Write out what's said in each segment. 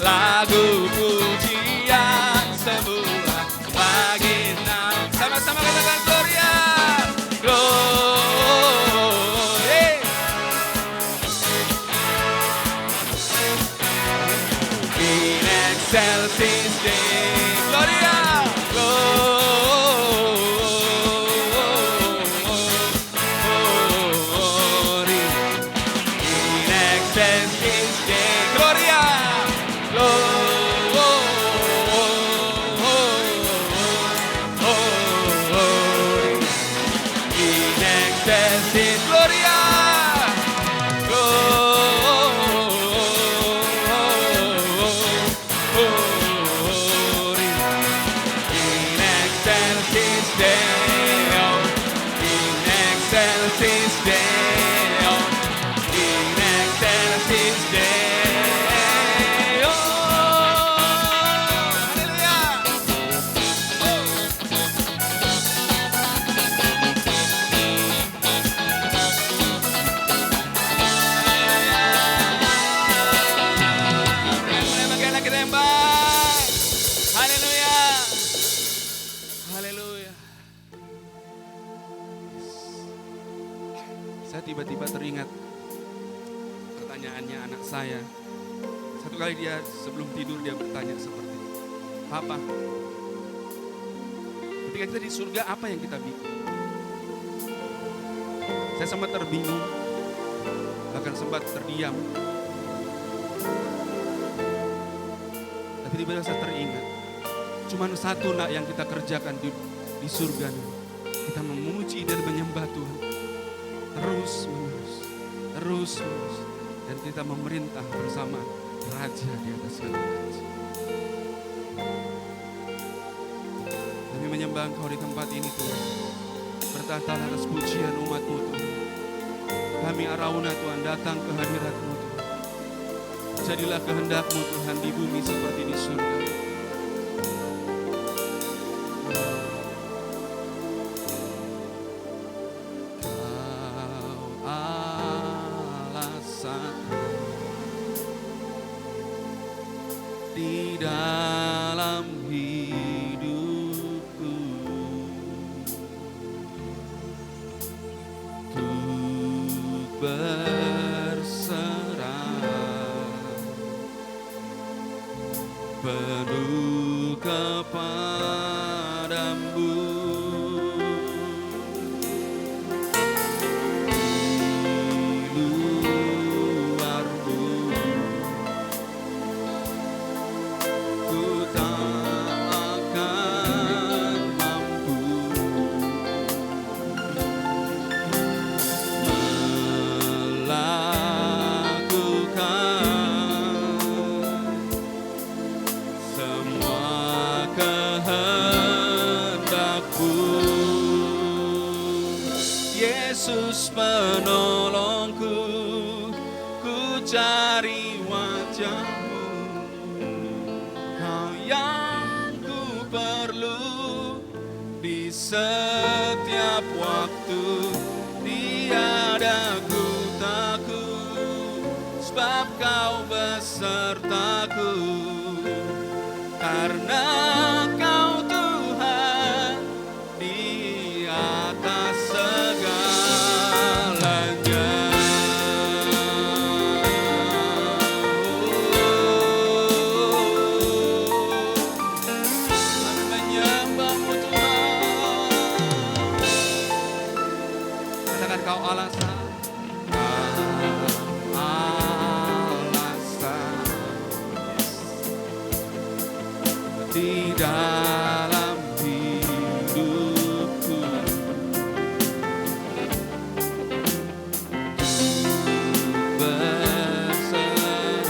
lagu pujian semula bagi nama. Sama-sama katakan Gloria, Gloria. In excelsis Deo, Gloria, Gloria. In excelsis Deo, Gloria, Gloria. In excelsis Gloria, in excelsis Deo, in excelsis Deo, in excelsis Deo. Haleluya. Bagian lagi tembak. Haleluya. Haleluya. Saya tiba-tiba teringat pertanyaannya anak saya. Satu kali dia sebelum tidur dia bertanya seperti ini. Papa, ketika kita di surga apa yang kita bikin? Saya sempat terbingung, bahkan sempat terdiam. Tapi tiba-tiba saya teringat, cuma satu nak yang kita kerjakan di surga ini. Kita memuji dan menyembah Tuhan terus menerus, dan kita memerintah bersama Raja di atas segala raja. Kami menyembah Engkau di tempat ini Tuhan, bertahta atas pujian umat-Mu Tuhan. Kami arauna Tuhan datang ke hadirat-Mu Tuhan. Jadilah kehendak-Mu Tuhan di bumi seperti di surga. Kau alasan di dalam hidupku, untuk berserah penuh kepadamu. Di luar-Mu ku tak akan mampu melakukan semua kehendak-Mu. Yesus penolongku, ku cari wajah-Mu. Kau yang ku perlu di setiap waktu. Tiada ku takut, sebab Kau besertaku. Karena Kau Tuhan di atas segalanya. Kami menyembah-Mu Tuhan. Katakan Kau alasan. Alasan di dalam hidupku, berserah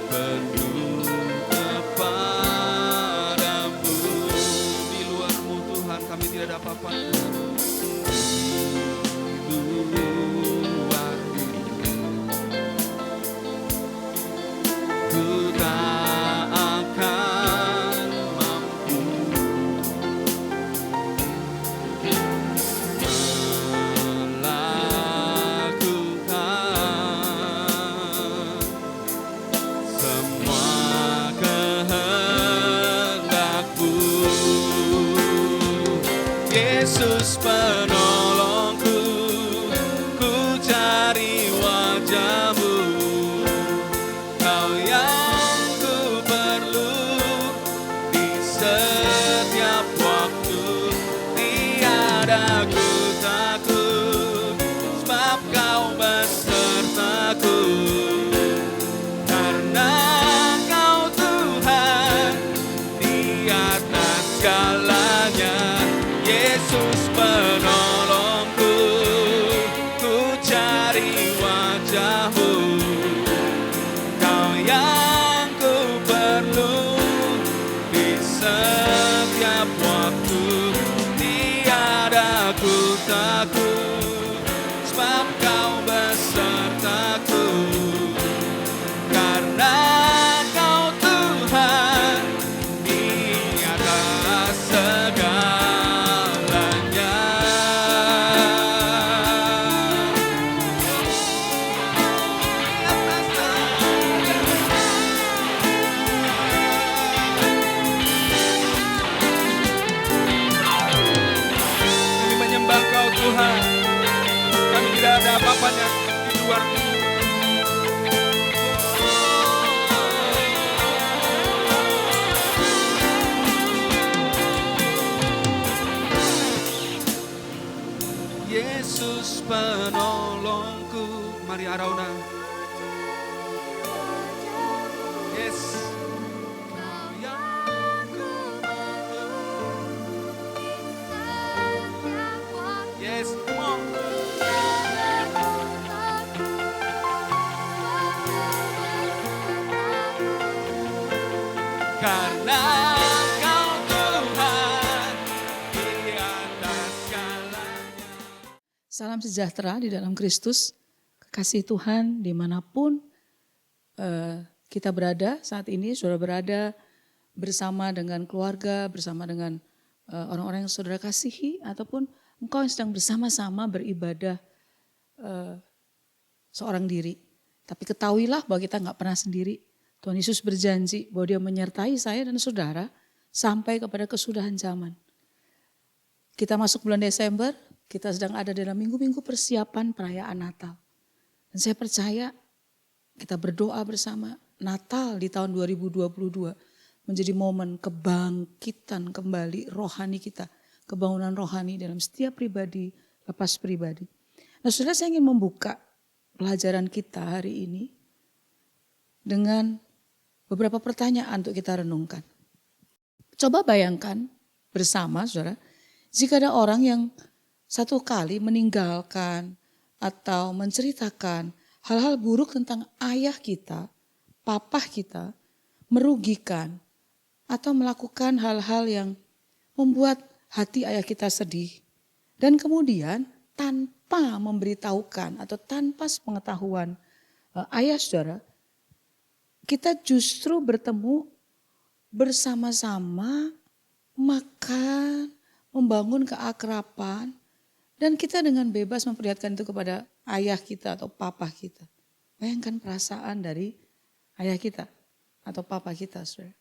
penuh kepadamu. Di luar-Mu Tuhan kami tidak ada apa-apa. Di luar-Mu ku tak penolongku, ku cari wajah-Mu. Kau yang ku perlu di setiap waktu. Tiada ku takut, sebab Kau besertaku. Karena Kau Tuhan di atas segalanya. Yesus penolongku, ku cari wajah-Mu. Kau yang ku perlu di setiap waktu. Tiada ku takut, sebab Kau besertaku. Karena Kau Tuhan di atas segalanya. Kami menyembah Kau Tuhan. Kami tidak ada apa-apanya di luar-Mu. Yesus penolongku. Mari Arauna. Yes. Kau yang ku perlu. Yes, come on. Karena Kau Tuhan di atas segalanya. Salam sejahtera di dalam Kristus, kekasih Tuhan dimanapun kita berada saat ini, saudara berada bersama dengan keluarga, bersama dengan orang-orang yang saudara kasihi, ataupun engkau yang sedang bersama-sama beribadah seorang diri. Tapi ketahuilah bahwa kita nggak pernah sendiri. Tuhan Yesus berjanji bahwa Dia menyertai saya dan saudara sampai kepada kesudahan zaman. Kita masuk bulan Desember, kita sedang ada dalam minggu-minggu persiapan perayaan Natal. Dan saya percaya kita berdoa bersama, Natal di tahun 2022 menjadi momen kebangkitan kembali rohani kita, kebangunan rohani dalam setiap pribadi, lepas pribadi. Nah, saudara, saya ingin membuka pelajaran kita hari ini dengan beberapa pertanyaan untuk kita renungkan. Coba bayangkan bersama, saudara, jika ada orang yang satu kali meninggalkan atau menceritakan hal-hal buruk tentang ayah kita, papa kita, merugikan, atau melakukan hal-hal yang membuat hati ayah kita sedih. Dan kemudian tanpa memberitahukan atau tanpa sepengetahuan ayah saudara, kita justru bertemu bersama-sama, makan, membangun keakraban, dan kita dengan bebas memperlihatkan itu kepada ayah kita atau papa kita. Bayangkan perasaan dari ayah kita atau papa kita, saudara.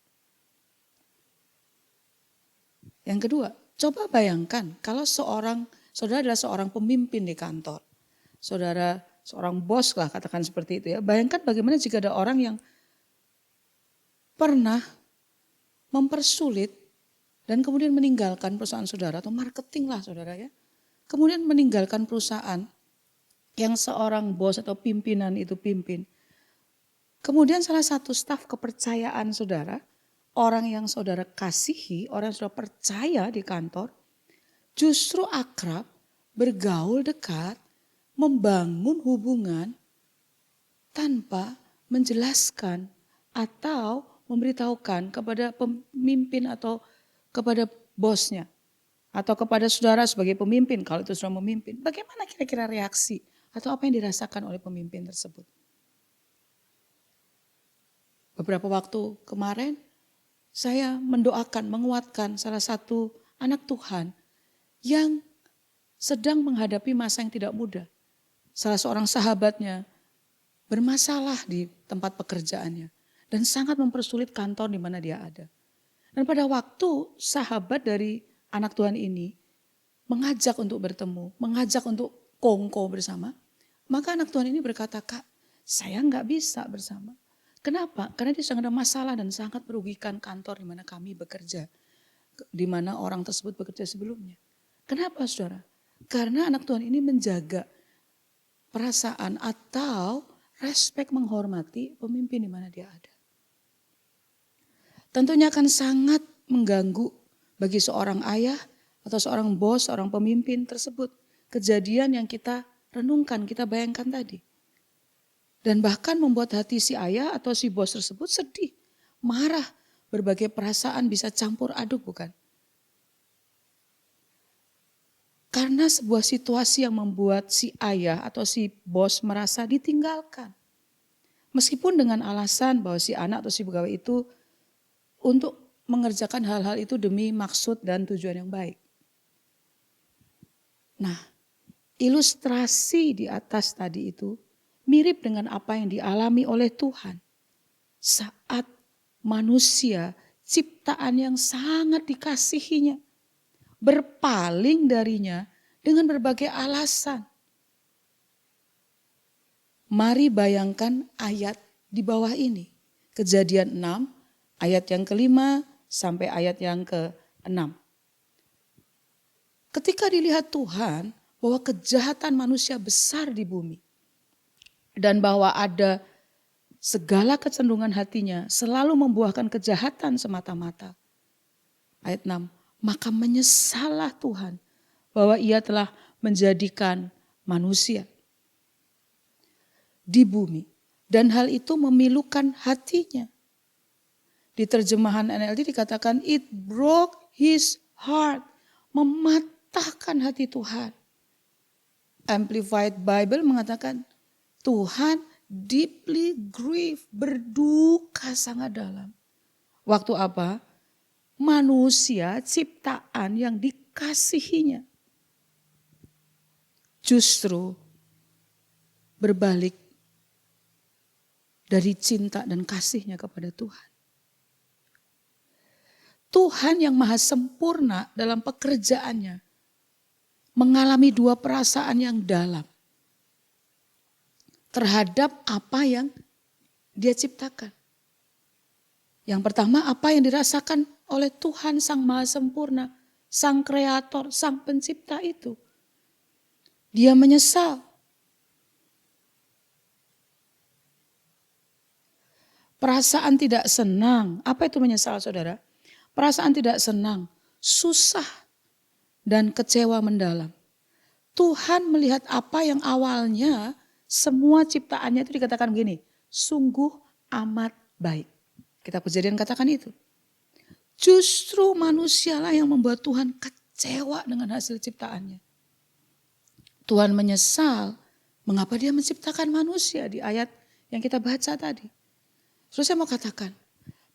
Yang kedua, coba bayangkan kalau saudara adalah seorang pemimpin di kantor. Saudara seorang bos lah, katakan seperti itu ya. Bayangkan bagaimana jika ada orang yang pernah mempersulit dan kemudian meninggalkan perusahaan saudara atau marketing lah saudara ya. Kemudian meninggalkan perusahaan yang seorang bos atau pimpinan itu pimpin. Kemudian salah satu staf kepercayaan saudara, orang yang saudara kasihi, orang yang saudara percaya di kantor, justru akrab, bergaul dekat, membangun hubungan tanpa menjelaskan atau memberitahukan kepada pemimpin atau kepada bosnya. Atau kepada saudara sebagai pemimpin, kalau itu saudara memimpin. Bagaimana kira-kira reaksi atau apa yang dirasakan oleh pemimpin tersebut? Beberapa waktu kemarin saya mendoakan, menguatkan salah satu anak Tuhan yang sedang menghadapi masa yang tidak mudah. Salah seorang sahabatnya bermasalah di tempat pekerjaannya dan sangat mempersulit kantor di mana dia ada. Dan pada waktu sahabat dari anak Tuhan ini mengajak untuk bertemu, mengajak untuk kongko bersama, maka anak Tuhan ini berkata, Kak, saya nggak bisa bersama. Kenapa? Karena dia sedang ada masalah dan sangat merugikan kantor di mana kami bekerja, di mana orang tersebut bekerja sebelumnya. Kenapa saudara? Karena anak Tuhan ini menjaga perasaan atau respek menghormati pemimpin di mana dia ada. Tentunya akan sangat mengganggu bagi seorang ayah atau seorang bos, seorang pemimpin tersebut. Kejadian yang kita renungkan, kita bayangkan tadi. Dan bahkan membuat hati si ayah atau si bos tersebut sedih, marah, berbagai perasaan bisa campur aduk bukan? Karena sebuah situasi yang membuat si ayah atau si bos merasa ditinggalkan. Meskipun dengan alasan bahwa si anak atau si pegawai itu untuk mengerjakan hal-hal itu demi maksud dan tujuan yang baik. Nah, ilustrasi di atas tadi itu mirip dengan apa yang dialami oleh Tuhan saat manusia ciptaan yang sangat dikasihinya berpaling darinya dengan berbagai alasan. Mari bayangkan ayat di bawah ini. Kejadian 6 ayat yang ke-5 sampai ayat yang ke-6. Ketika dilihat Tuhan bahwa kejahatan manusia besar di bumi. Dan bahwa ada segala kecenderungan hatinya selalu membuahkan kejahatan semata-mata. Ayat 6. Maka menyesallah Tuhan bahwa ia telah menjadikan manusia di bumi. Dan hal itu memilukan hatinya. Di terjemahan NLT dikatakan it broke his heart. Mematahkan hati Tuhan. Amplified Bible mengatakan Tuhan deeply grieved. Berduka sangat dalam. Waktu apa? Manusia ciptaan yang dikasihinya. Justru berbalik dari cinta dan kasihnya kepada Tuhan. Tuhan yang maha sempurna dalam pekerjaannya mengalami dua perasaan yang dalam terhadap apa yang dia ciptakan. Yang pertama apa yang dirasakan oleh Tuhan Sang Maha Sempurna, Sang Kreator, Sang Pencipta itu. Dia menyesal. Perasaan tidak senang. Apa itu menyesal saudara? Perasaan tidak senang, susah dan kecewa mendalam. Tuhan melihat apa yang awalnya semua ciptaannya itu dikatakan begini, sungguh amat baik. Kita Kejadian katakan itu. Justru manusialah yang membuat Tuhan kecewa dengan hasil ciptaannya. Tuhan menyesal mengapa dia menciptakan manusia di ayat yang kita baca tadi. Terus saya mau katakan,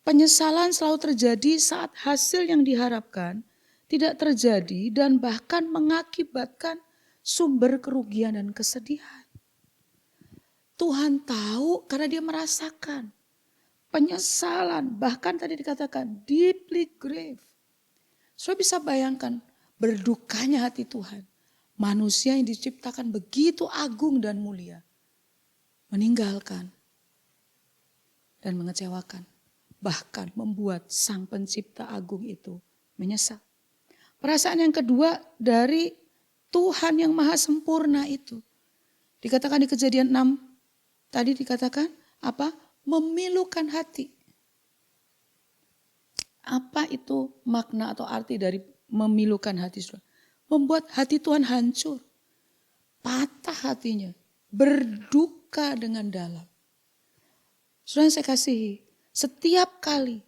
penyesalan selalu terjadi saat hasil yang diharapkan tidak terjadi dan bahkan mengakibatkan sumber kerugian dan kesedihan. Tuhan tahu karena dia merasakan. Penyesalan, bahkan tadi dikatakan deeply grieved. Saudara bisa bayangkan berdukanya hati Tuhan. Manusia yang diciptakan begitu agung dan mulia. Meninggalkan dan mengecewakan. Bahkan membuat Sang Pencipta Agung itu menyesal. Perasaan yang kedua dari Tuhan yang maha sempurna itu. Dikatakan di Kejadian 6, tadi dikatakan apa? Memilukan hati. Apa itu makna atau arti dari memilukan hati? Membuat hati Tuhan hancur. Patah hatinya. Berduka dengan dalam. Saudara yang saya kasihi, setiap kali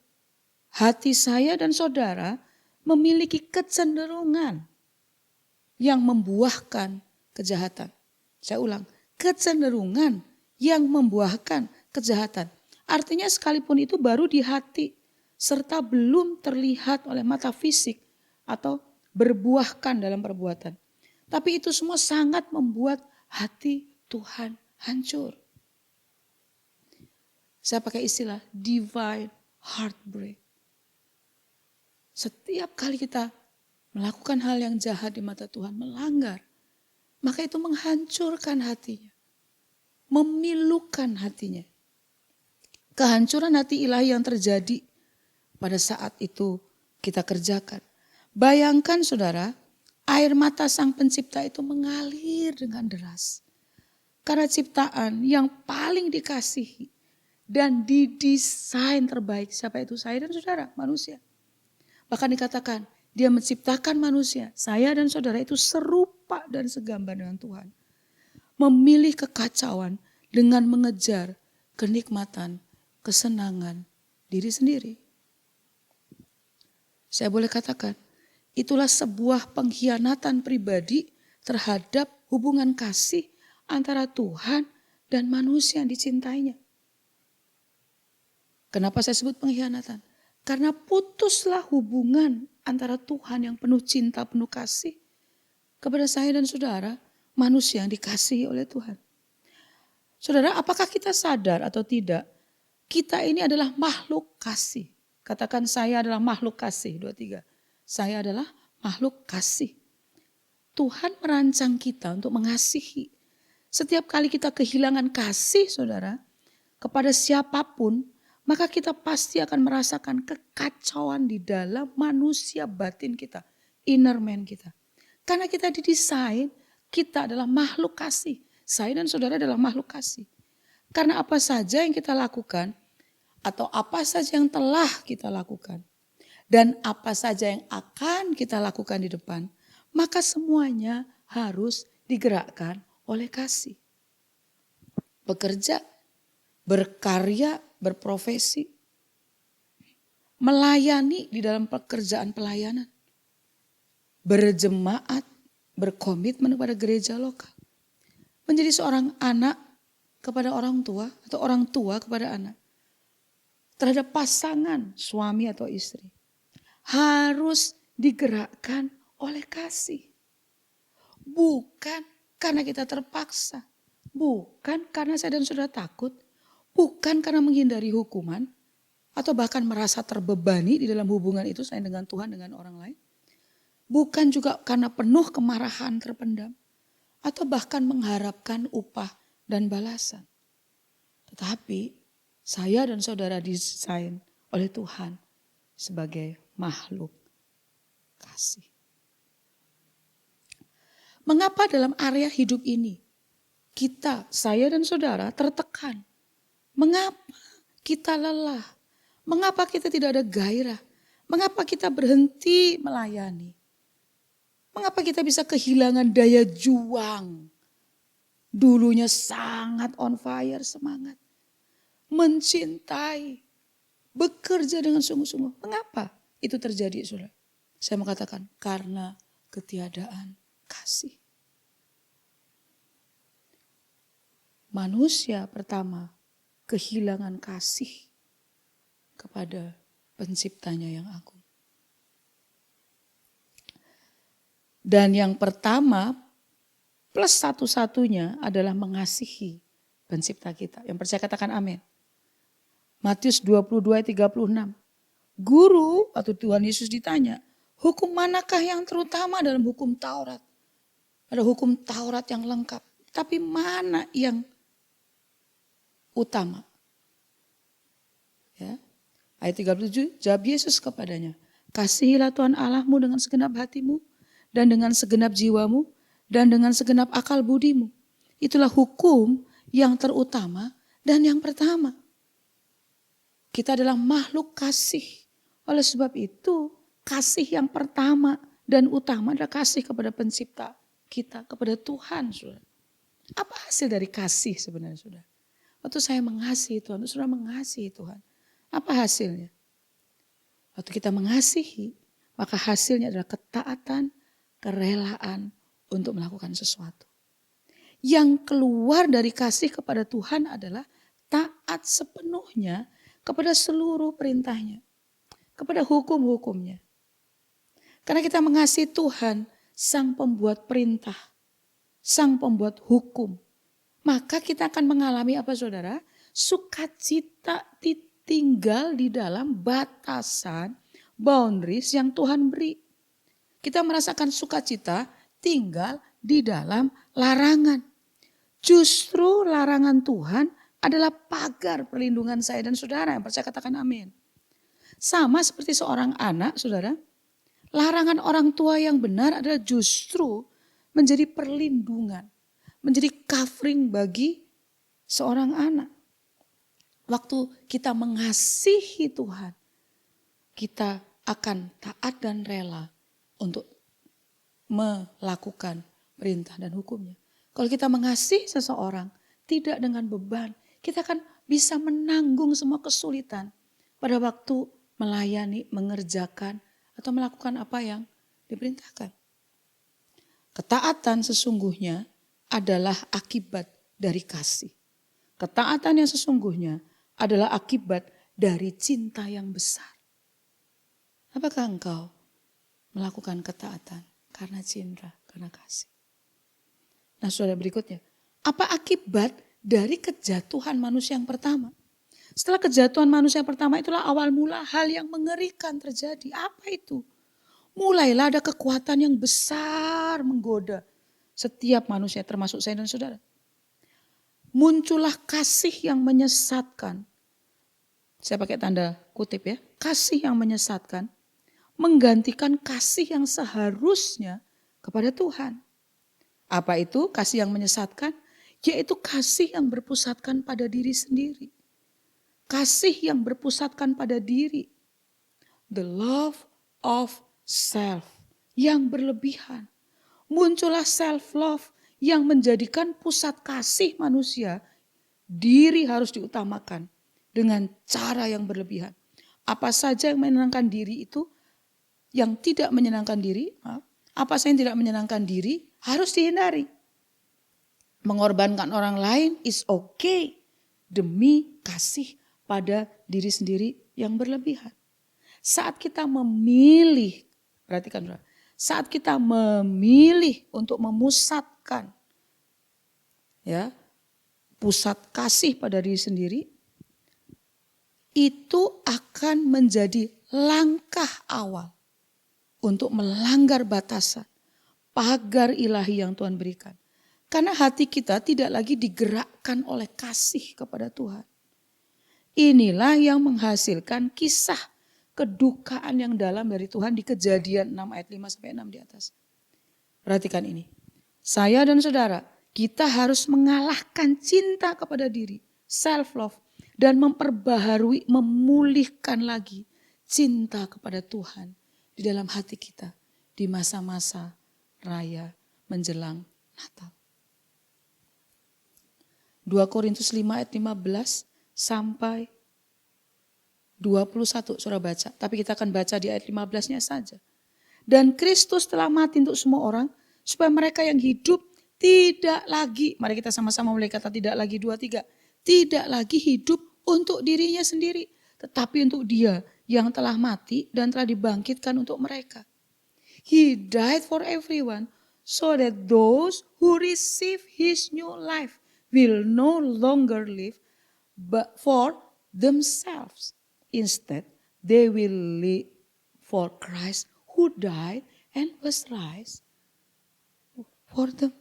hati saya dan saudara memiliki kecenderungan yang membuahkan kejahatan. Saya ulang, kecenderungan yang membuahkan kejahatan. Artinya sekalipun itu baru di hati serta belum terlihat oleh mata fisik atau berbuahkan dalam perbuatan. Tapi itu semua sangat membuat hati Tuhan hancur. Saya pakai istilah divine heartbreak. Setiap kali kita melakukan hal yang jahat di mata Tuhan, melanggar, maka itu menghancurkan hatinya, memilukan hatinya. Kehancuran hati ilahi yang terjadi pada saat itu kita kerjakan. Bayangkan saudara, air mata Sang Pencipta itu mengalir dengan deras. Karena ciptaan yang paling dikasihi dan didesain terbaik. Siapa itu? Saya dan saudara, manusia. Bahkan dikatakan, dia menciptakan manusia. Saya dan saudara itu serupa dan segambar dengan Tuhan. Memilih kekacauan dengan mengejar kenikmatan, kesenangan diri sendiri. Saya boleh katakan, itulah sebuah pengkhianatan pribadi terhadap hubungan kasih antara Tuhan dan manusia yang dicintainya. Kenapa saya sebut pengkhianatan? Karena putuslah hubungan antara Tuhan yang penuh cinta, penuh kasih kepada saya dan saudara, manusia yang dikasihi oleh Tuhan. Saudara, apakah kita sadar atau tidak? Kita ini adalah makhluk kasih. Katakan saya adalah makhluk kasih. 2, 3. Saya adalah makhluk kasih. Tuhan merancang kita untuk mengasihi. Setiap kali kita kehilangan kasih saudara, kepada siapapun, maka kita pasti akan merasakan kekacauan di dalam manusia batin kita, inner man kita. Karena kita didesain, kita adalah makhluk kasih. Saya dan saudara adalah makhluk kasih. Karena apa saja yang kita lakukan, atau apa saja yang telah kita lakukan, dan apa saja yang akan kita lakukan di depan, maka semuanya harus digerakkan oleh kasih. Bekerja, berkarya, berprofesi, melayani di dalam pekerjaan pelayanan, berjemaat, berkomitmen kepada gereja lokal, menjadi seorang anak kepada orang tua atau orang tua kepada anak, terhadap pasangan suami atau istri, harus digerakkan oleh kasih. Bukan karena kita terpaksa, bukan karena saya dan saudara takut, bukan karena menghindari hukuman, atau bahkan merasa terbebani di dalam hubungan itu saya dengan Tuhan, dengan orang lain. Bukan juga karena penuh kemarahan terpendam, atau bahkan mengharapkan upah dan balasan. Tetapi saya dan saudara didesain oleh Tuhan sebagai makhluk kasih. Mengapa dalam area hidup ini kita, saya dan saudara tertekan? Mengapa kita lelah? Mengapa kita tidak ada gairah? Mengapa kita berhenti melayani? Mengapa kita bisa kehilangan daya juang? Dulunya sangat on fire, semangat. Mencintai, bekerja dengan sungguh-sungguh. Mengapa itu terjadi, saudara? Saya mau katakan, karena ketiadaan kasih. Manusia pertama kehilangan kasih kepada penciptanya yang agung. Dan yang pertama plus satu-satunya adalah mengasihi pencipta kita. Yang percaya katakan amin. Matius 22 ayat 36. Guru atau Tuhan Yesus ditanya, hukum manakah yang terutama dalam hukum Taurat? Ada hukum Taurat yang lengkap. Tapi mana yang utama? Ya. Ayat 37, jawab Yesus kepadanya, kasihilah Tuhan Allahmu dengan segenap hatimu, dan dengan segenap jiwamu, dan dengan segenap akal budimu. Itulah hukum yang terutama dan yang pertama. Kita adalah makhluk kasih. Oleh sebab itu, kasih yang pertama dan utama adalah kasih kepada pencipta kita, kepada Tuhan. Saudara. Apa hasil dari kasih sebenarnya, saudara? Waktu saya mengasihi Tuhan, waktu saudara mengasihi Tuhan, apa hasilnya? Waktu kita mengasihi, maka hasilnya adalah ketaatan, kerelaan untuk melakukan sesuatu. Yang keluar dari kasih kepada Tuhan adalah taat sepenuhnya kepada seluruh perintahnya, kepada hukum-hukumnya. Karena kita mengasihi Tuhan, Sang Pembuat perintah, Sang Pembuat hukum, maka kita akan mengalami apa saudara? Sukacita tinggal di dalam batasan, boundaries yang Tuhan beri. Kita merasakan sukacita tinggal di dalam larangan. Justru larangan Tuhan adalah pagar perlindungan saya dan saudara. Yang percaya katakan amin. Sama seperti seorang anak, saudara. Larangan orang tua yang benar adalah justru menjadi perlindungan. Menjadi covering bagi seorang anak. Waktu kita mengasihi Tuhan, kita akan taat dan rela untuk melakukan perintah dan hukumnya. Kalau kita mengasihi seseorang, tidak dengan beban, kita akan bisa menanggung semua kesulitan pada waktu melayani, mengerjakan, atau melakukan apa yang diperintahkan. Ketaatan sesungguhnya adalah akibat dari kasih. Ketaatan yang sesungguhnya adalah akibat dari cinta yang besar. Apakah engkau melakukan ketaatan karena cinta, karena kasih? Nah, saudara, berikutnya, apa akibat dari kejatuhan manusia yang pertama? Setelah kejatuhan manusia yang pertama, itulah awal mula hal yang mengerikan terjadi. Apa itu? Mulailah ada kekuatan yang besar menggoda setiap manusia, termasuk saya dan saudara. Muncullah kasih yang menyesatkan. Saya pakai tanda kutip ya. Kasih yang menyesatkan menggantikan kasih yang seharusnya kepada Tuhan. Apa itu kasih yang menyesatkan? Yaitu kasih yang berpusatkan pada diri sendiri. Kasih yang berpusatkan pada diri. The love of self yang berlebihan. Muncullah self love yang menjadikan pusat kasih manusia. Diri harus diutamakan dengan cara yang berlebihan. Apa saja yang menyenangkan diri itu, yang tidak menyenangkan diri, apa saja yang tidak menyenangkan diri harus dihindari. Mengorbankan orang lain is okay demi kasih pada diri sendiri yang berlebihan. Saat kita memilih, perhatikan, saat kita memilih untuk memusatkan ya, pusat kasih pada diri sendiri, itu akan menjadi langkah awal untuk melanggar batasan, pagar ilahi yang Tuhan berikan. Karena hati kita tidak lagi digerakkan oleh kasih kepada Tuhan. Inilah yang menghasilkan kisah kedukaan yang dalam dari Tuhan di Kejadian 6 ayat 5-6 di atas. Perhatikan ini. Saya dan saudara, kita harus mengalahkan cinta kepada diri, self love, dan memperbaharui, memulihkan lagi cinta kepada Tuhan di dalam hati kita di masa-masa raya menjelang Natal. 2 Korintus 5 ayat 15 sampai 21 saudara baca. Tapi kita akan baca di ayat 15-nya saja. Dan Kristus telah mati untuk semua orang supaya mereka yang hidup tidak lagi, mari kita sama-sama mulai kata tidak lagi 2-3. Tidak lagi hidup untuk dirinya sendiri, tetapi untuk Dia yang telah mati dan telah dibangkitkan untuk mereka. He died for everyone so that those who receive His new life will no longer live but for themselves. Instead, they will live for Christ who died and was raised for them.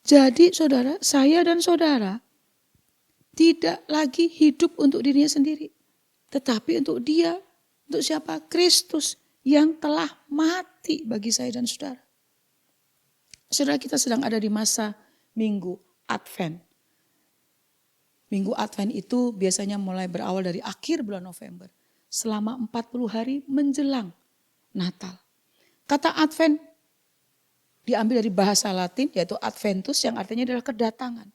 Jadi saudara, saya dan saudara tidak lagi hidup untuk dirinya sendiri. Tetapi untuk Dia, untuk siapa? Kristus yang telah mati bagi saya dan saudara. Saudara, kita sedang ada di masa Minggu Advent. Minggu Advent itu biasanya mulai berawal dari akhir bulan November. Selama 40 hari menjelang Natal. Kata Advent diambil dari bahasa Latin yaitu Adventus yang artinya adalah kedatangan.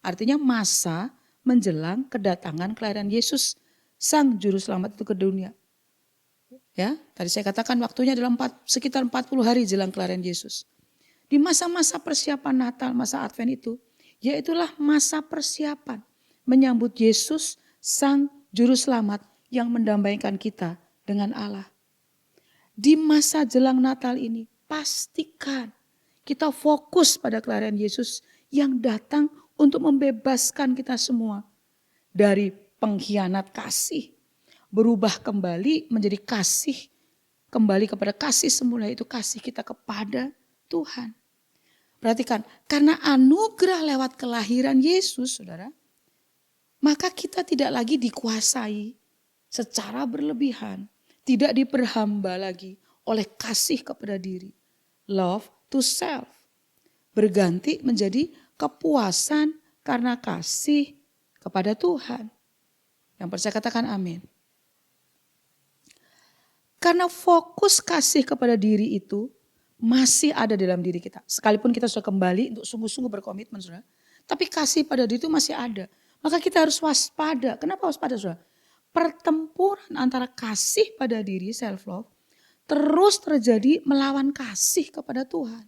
Artinya masa menjelang kedatangan kelahiran Yesus Sang Juru Selamat itu ke dunia. Ya, tadi saya katakan waktunya adalah sekitar 40 hari jelang kelahiran Yesus. Di masa-masa persiapan Natal, masa Advent itu, yaitulah masa persiapan menyambut Yesus Sang Juru Selamat yang mendamaikan kita dengan Allah. Di masa jelang Natal ini, pastikan kita fokus pada kelahiran Yesus yang datang untuk membebaskan kita semua dari pengkhianat kasih. Berubah kembali menjadi kasih kembali kepada kasih semula, itu kasih kita kepada Tuhan. Perhatikan, karena anugerah lewat kelahiran Yesus, saudara, maka kita tidak lagi dikuasai secara berlebihan, tidak diperhamba lagi oleh kasih kepada diri. Love to self. Berganti menjadi kepuasan karena kasih kepada Tuhan. Yang percaya katakan amin. Karena fokus kasih kepada diri itu masih ada dalam diri kita. Sekalipun kita sudah kembali untuk sungguh-sungguh berkomitmen, saudara. Tapi kasih pada diri itu masih ada. Maka kita harus waspada. Kenapa waspada, saudara? Pertempuran antara kasih pada diri, self-love, terus terjadi melawan kasih kepada Tuhan.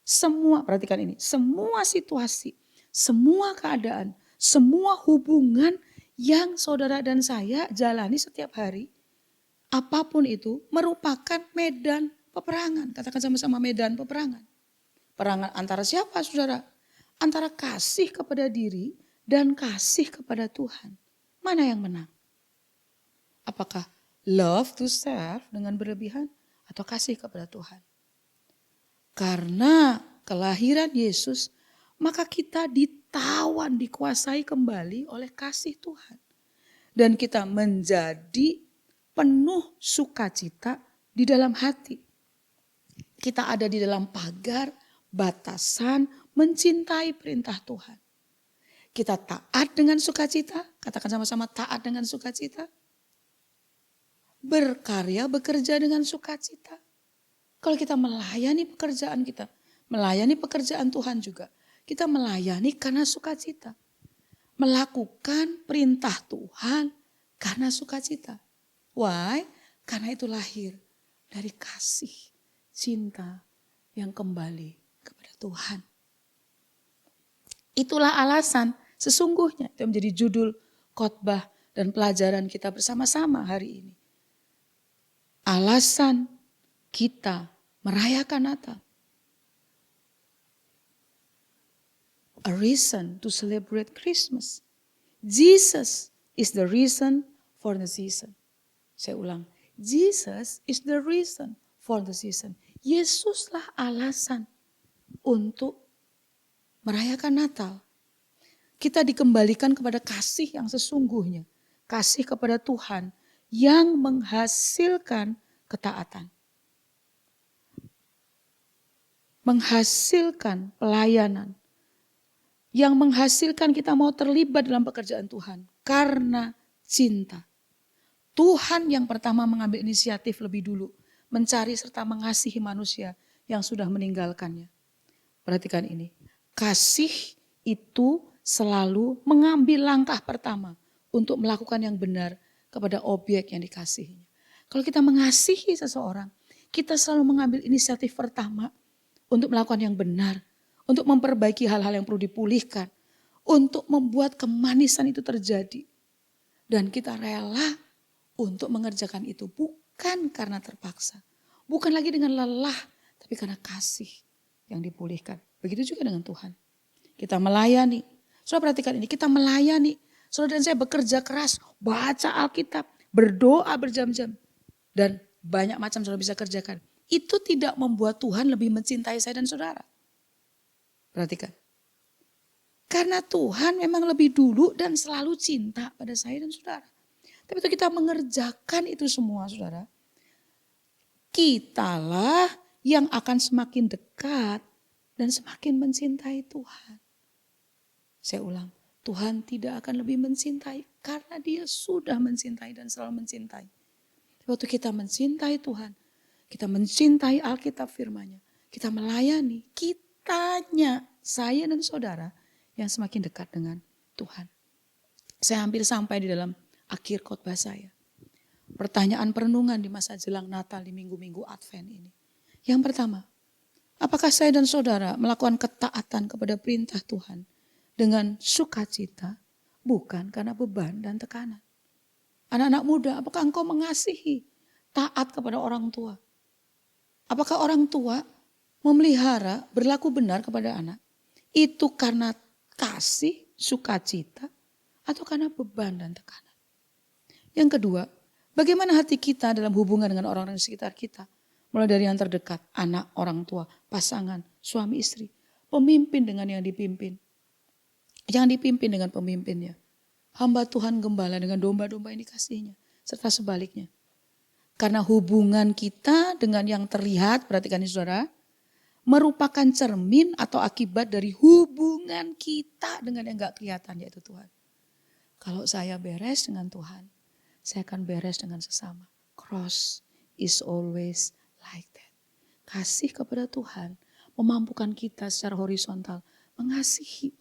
Semua, perhatikan ini, semua situasi, semua keadaan, semua hubungan yang saudara dan saya jalani setiap hari, apapun itu merupakan medan peperangan. Katakan sama-sama, medan peperangan. Perangan antara siapa, saudara? Antara kasih kepada diri dan kasih kepada Tuhan. Mana yang menang? Apakah love to self dengan berlebihan atau kasih kepada Tuhan? Karena kelahiran Yesus, maka kita ditawan, dikuasai kembali oleh kasih Tuhan. Dan kita menjadi penuh sukacita di dalam hati. Kita ada di dalam pagar, batasan, mencintai perintah Tuhan. Kita taat dengan sukacita, katakan sama-sama taat dengan sukacita. Berkarya, bekerja dengan sukacita. Kalau kita melayani pekerjaan kita, melayani pekerjaan Tuhan juga, kita melayani karena sukacita. Melakukan perintah Tuhan karena sukacita. Why? Karena itu lahir dari kasih, cinta yang kembali kepada Tuhan. Itulah alasan sesungguhnya itu menjadi judul khotbah dan pelajaran kita bersama-sama hari ini. Alasan kita merayakan Natal. A reason to celebrate Christmas. Jesus is the reason for the season. Saya ulang. Jesus is the reason for the season. Yesuslah alasan untuk merayakan Natal. Kita dikembalikan kepada kasih yang sesungguhnya. Kasih kepada Tuhan yang menghasilkan ketaatan. Menghasilkan pelayanan. Yang menghasilkan kita mau terlibat dalam pekerjaan Tuhan. Karena cinta. Tuhan yang pertama mengambil inisiatif lebih dulu. Mencari serta mengasihi manusia yang sudah meninggalkannya. Perhatikan ini. Kasih itu selalu mengambil langkah pertama. Untuk melakukan yang benar kepada objek yang dikasihinya. Kalau kita mengasihi seseorang. Kita selalu mengambil inisiatif pertama. Untuk melakukan yang benar. Untuk memperbaiki hal-hal yang perlu dipulihkan. Untuk membuat kemanisan itu terjadi. Dan kita rela untuk mengerjakan itu. Bukan karena terpaksa. Bukan lagi dengan lelah. Tapi karena kasih yang dipulihkan. Begitu juga dengan Tuhan. Kita melayani. Saudara perhatikan ini. Kita melayani. Saudara dan saya bekerja keras. Baca Alkitab. Berdoa berjam-jam. Dan banyak macam saudara bisa kerjakan. Itu tidak membuat Tuhan lebih mencintai saya dan saudara. Perhatikan. Karena Tuhan memang lebih dulu dan selalu cinta pada saya dan saudara. Tapi itu kita mengerjakan itu semua saudara. Kitalah yang akan semakin dekat dan semakin mencintai Tuhan. Saya ulang. Tuhan tidak akan lebih mencintai karena dia sudah mencintai dan selalu mencintai. Waktu kita mencintai Tuhan. Kita mencintai Alkitab firman-Nya. Kita melayani. Kitanya, saya dan saudara yang semakin dekat dengan Tuhan. Saya hampir sampai di dalam akhir khotbah saya. Pertanyaan perenungan di masa jelang Natal di minggu-minggu Advent ini. Yang pertama, apakah saya dan saudara melakukan ketaatan kepada perintah Tuhan dengan sukacita, bukan karena beban dan tekanan? Anak-anak muda, apakah engkau mengasihi, taat kepada orang tua? Apakah orang tua memelihara, berlaku benar kepada anak? Itu karena kasih, sukacita, atau karena beban dan tekanan? Yang kedua, Bagaimana hati kita dalam hubungan dengan orang-orang di sekitar kita? Mulai dari yang terdekat, anak, orang tua, pasangan, suami istri, pemimpin dengan yang dipimpin. Yang dipimpin dengan pemimpinnya. Hamba Tuhan gembala dengan domba-domba yang dikasihnya. Serta sebaliknya. Karena hubungan kita dengan yang terlihat, perhatikan ini saudara, merupakan cermin atau akibat dari hubungan kita dengan yang gak kelihatan, yaitu Tuhan. Kalau saya beres dengan Tuhan, saya akan beres dengan sesama. Cross is always like that. Kasih kepada Tuhan memampukan kita secara horizontal mengasihi,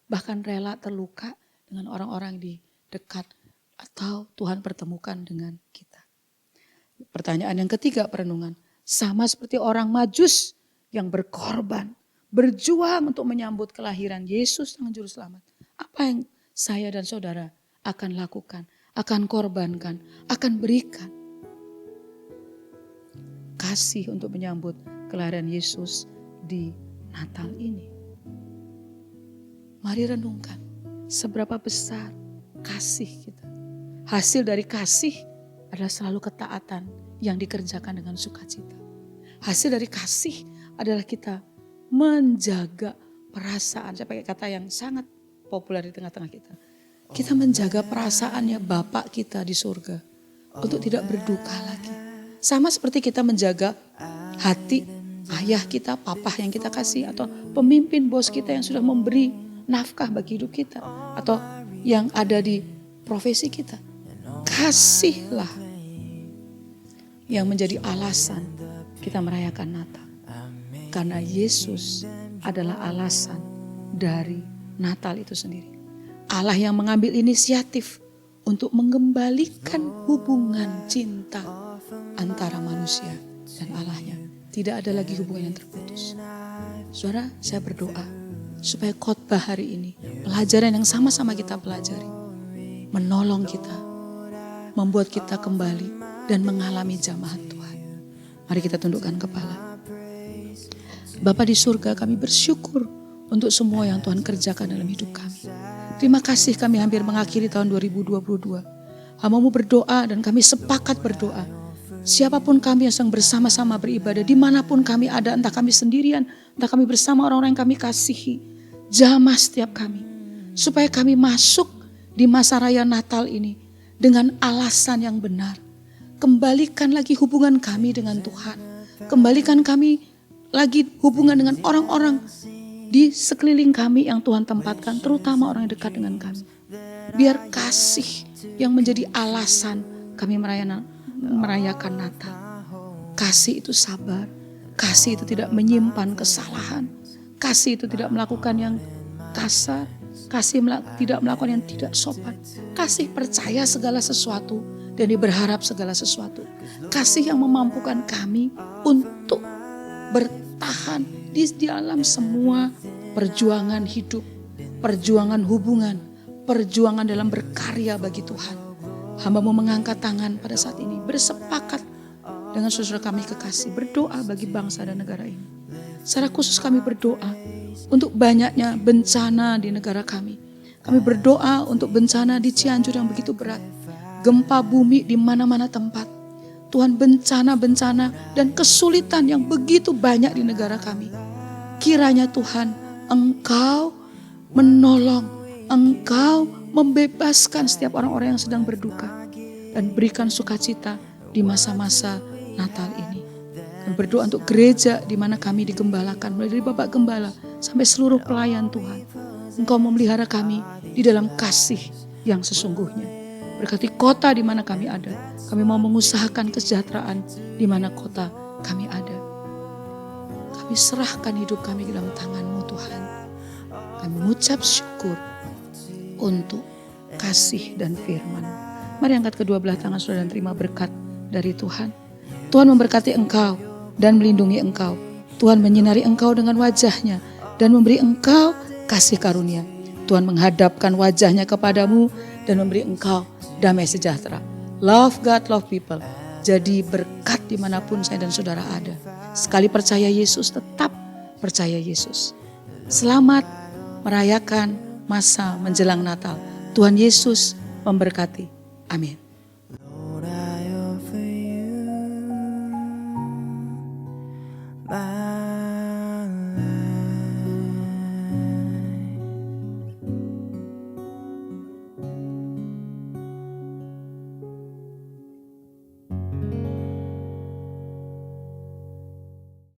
bahkan rela terluka dengan orang-orang di dekat atau Tuhan pertemukan dengan kita. Pertanyaan yang ketiga perenungan, sama seperti orang Majus yang berkorban, berjuang untuk menyambut kelahiran Yesus sang juru selamat. Apa yang saya dan saudara akan lakukan, akan korbankan, akan berikan? Kasih untuk menyambut kelahiran Yesus di Natal ini. Mari renungkan seberapa besar kasih kita. Hasil dari kasih adalah selalu ketaatan yang dikerjakan dengan sukacita. Hasil dari kasih adalah kita menjaga perasaan. Saya pakai kata yang sangat populer di tengah-tengah kita. Kita menjaga perasaannya Bapak kita di surga untuk tidak berduka lagi. Sama seperti kita menjaga hati ayah kita, papa yang kita kasih, atau pemimpin bos kita yang sudah memberi nafkah bagi hidup kita, atau yang ada di profesi kita. Kasihlah yang menjadi alasan kita merayakan Natal. Karena Yesus adalah alasan dari Natal itu sendiri. Allah yang mengambil inisiatif untuk mengembalikan hubungan cinta antara manusia dan Allahnya. Tidak ada lagi hubungan yang terputus. Saudara, saya berdoa supaya khotbah hari ini, pelajaran yang sama-sama kita pelajari, menolong kita, membuat kita kembali dan mengalami jamahan Tuhan. Mari kita tundukkan kepala. Bapa di surga, kami bersyukur untuk semua yang Tuhan kerjakan dalam hidup kami. Terima kasih, kami hampir mengakhiri tahun 2022. Hamba-Mu berdoa dan kami sepakat berdoa. Siapapun kami yang sedang bersama-sama beribadah, dimanapun kami ada, entah kami sendirian, entah kami bersama orang-orang yang kami kasihi, jamah setiap kami. Supaya kami masuk di masa raya Natal ini dengan alasan yang benar. Kembalikan lagi hubungan kami dengan Tuhan. Kembalikan kami lagi hubungan dengan orang-orang di sekeliling kami yang Tuhan tempatkan, terutama orang yang dekat dengan kami. Biar kasih yang menjadi alasan kami merayakan Natal. Kasih itu sabar, kasih itu tidak menyimpan kesalahan, kasih itu tidak melakukan yang kasar, kasih tidak melakukan yang tidak sopan, kasih percaya segala sesuatu dan berharap segala sesuatu. Kasih yang memampukan kami untuk bertahan di dalam semua perjuangan hidup, perjuangan hubungan, perjuangan dalam berkarya bagi Tuhan. Hamba-Mu mengangkat tangan pada saat ini, bersepakat dengan saudara kami kekasih, berdoa bagi bangsa dan negara ini. Secara khusus kami berdoa untuk banyaknya bencana di negara kami. Kami berdoa untuk bencana di Cianjur yang begitu berat, gempa bumi di mana-mana tempat. Tuhan, bencana-bencana dan kesulitan yang begitu banyak di negara kami. Kiranya Tuhan, Engkau menolong, Engkau membebaskan setiap orang-orang yang sedang berduka dan berikan sukacita di masa-masa Natal ini. Kami berdoa untuk gereja di mana kami digembalakan, mulai dari Bapak Gembala sampai seluruh pelayan Tuhan. Engkau memelihara kami di dalam kasih yang sesungguhnya. Berkati kota di mana kami ada. Kami mau mengusahakan kesejahteraan di mana kota kami ada. Kami serahkan hidup kami dalam tangan-Mu Tuhan. Kami mengucap syukur untuk kasih dan firman. Mari angkat kedua belah tangan saudara dan terima berkat dari Tuhan. Tuhan memberkati engkau dan melindungi engkau. Tuhan menyinari engkau dengan wajah-Nya dan memberi engkau kasih karunia. Tuhan menghadapkan wajah-Nya kepadamu dan memberi engkau damai sejahtera. Love God, love people. Jadi berkat dimanapun saya dan saudara ada. Sekali percaya Yesus, tetap percaya Yesus. Selamat merayakan masa menjelang Natal. Tuhan Yesus memberkati. Amin.